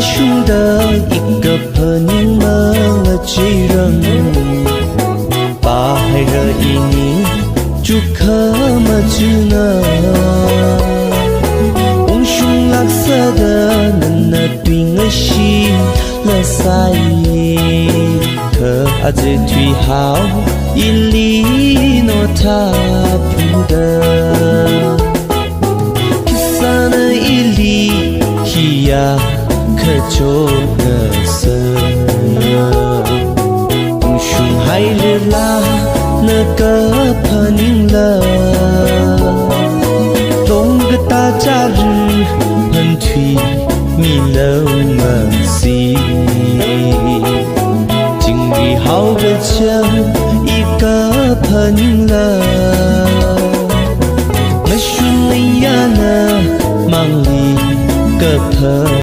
兄的一个朋友了几人，把海热一年就可么只能，翁兄蓝色的那对我心了塞，可阿这最好一里诺他不得，其实那一里起呀。可就那色，翁兄还日啦那个朋友了，东个大假日喷嚏米了么西，今日好个叫一个朋友了，那兄妹呀那忙里个朋。